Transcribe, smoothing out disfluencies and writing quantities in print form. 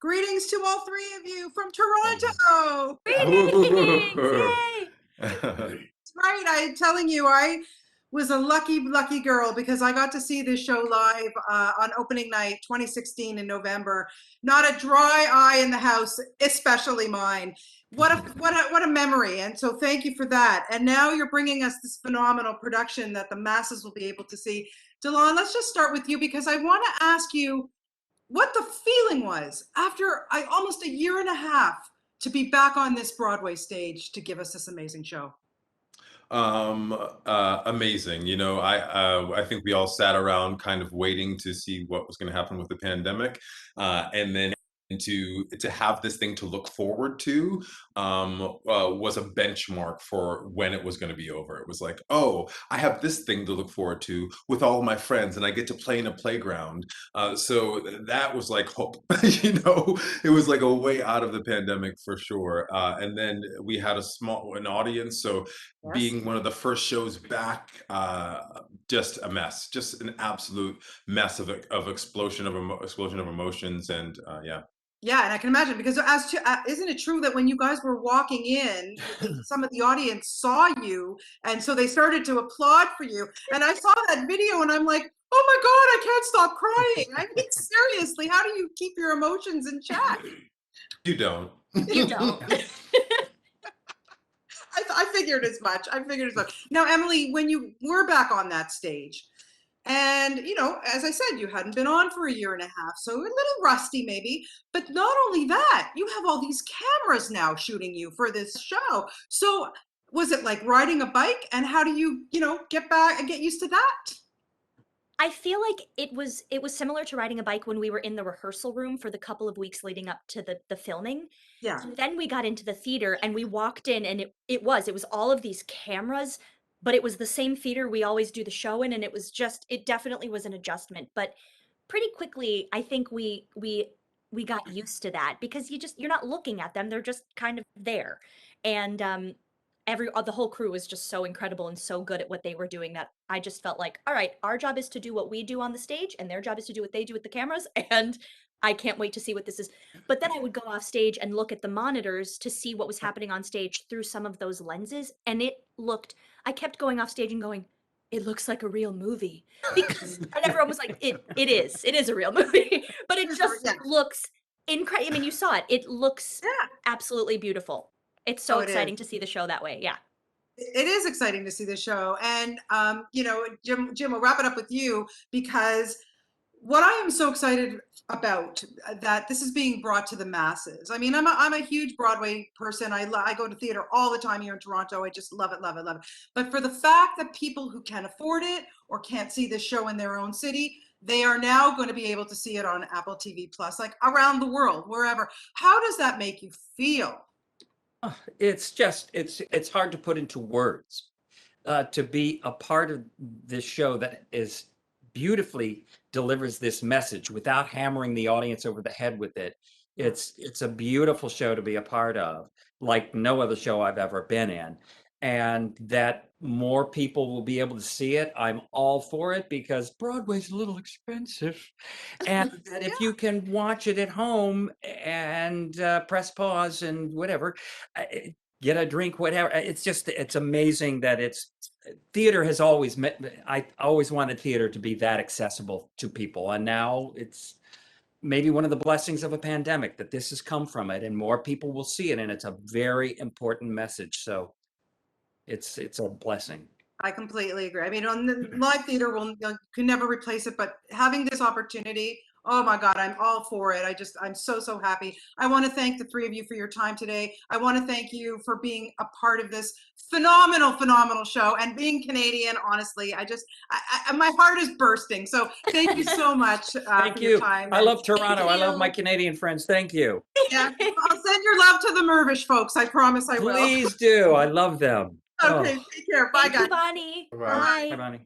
Greetings to all three of you from Toronto. Greetings! Yay! That's right. I'm telling you, I was a lucky, lucky girl because I got to see this show live on opening night 2016 in November. Not a dry eye in the house, especially mine. What a memory. And so thank you for that. And now you're bringing us this phenomenal production that the masses will be able to see. DeLon, let's just start with you because I want to ask you what the feeling was after almost a year and a half to be back on this Broadway stage to give us this amazing show. Amazing. You know, I think we all sat around kind of waiting to see what was going to happen with the pandemic, and then to have this thing to look forward to was a benchmark for when it was going to be over. It was like, oh, I have this thing to look forward to with all of my friends, and I get to play in a playground. So that was like hope. You know, it was like a way out of the pandemic for sure. And then we had an audience, so Yes. being one of the first shows back, just a mess, just an absolute mess of explosion of emotions, and yeah. Yeah, and I can imagine because isn't it true that when you guys were walking in, some of the audience saw you, and so they started to applaud for you. And I saw that video, and I'm like, oh my God, I can't stop crying. I mean, seriously, how do you keep your emotions in check? You don't. You don't. I figured as much. Now, Emily, when you were back on that stage, and, you know, as I said, you hadn't been on for a year and a half, so a little rusty maybe. But not only that, you have all these cameras now shooting you for this show. So was it like riding a bike? And how do you, get back and get used to that? I feel like it was similar to riding a bike when we were in the rehearsal room for the couple of weeks leading up to the filming. Yeah. And then we got into the theater and we walked in, and it was all of these cameras, but it was the same theater we always do the show in, and it definitely was an adjustment. But pretty quickly, I think we got used to that because you're not looking at them, they're just kind of there. And the whole crew was just so incredible and so good at what they were doing that I just felt like, all right, our job is to do what we do on the stage, and their job is to do what they do with the cameras, and I can't wait to see what this is. But then I would go off stage and look at the monitors to see what was happening on stage through some of those lenses, and I kept going off stage and going, it looks like a real movie. And everyone was like, it is a real movie. But it just looks incredible. I mean, you saw it. It looks absolutely beautiful. It's so exciting to see the show that way. Yeah. It is exciting to see the show. And, Jim, we'll wrap it up with you because what I am so excited about that this is being brought to the masses. I mean, I'm a huge Broadway person. I go to theater all the time here in Toronto. I just love it, love it, love it. But for the fact that people who can afford it or can't see this show in their own city, they are now going to be able to see it on Apple TV Plus, like around the world, wherever. How does that make you feel? It's hard to put into words. To be a part of this show that is beautifully delivers this message without hammering the audience over the head with it. It's a beautiful show to be a part of, like no other show I've ever been in. And that more people will be able to see it, I'm all for it because Broadway's a little expensive. And that if you can watch it at home and press pause and whatever, get a drink, whatever. It's amazing that theater has always I always wanted theater to be that accessible to people. And now it's maybe one of the blessings of a pandemic that this has come from it and more people will see it. And it's a very important message. So it's a blessing. I completely agree. I mean, on the live theater, can never replace it, but having this opportunity, oh my God, I'm all for it. I'm so happy. I want to thank the three of you for your time today. I want to thank you for being a part of this phenomenal show and being Canadian. Honestly, my heart is bursting. So thank you so much Thank for you. your time. I love Toronto. I love my Canadian friends. Thank you. Yeah, I'll send your love to the Mervish folks. I promise I will. Please do. I love them. Okay, take care. Bye, guys. Thank you, Bonnie. Bye. Bye, Bonnie.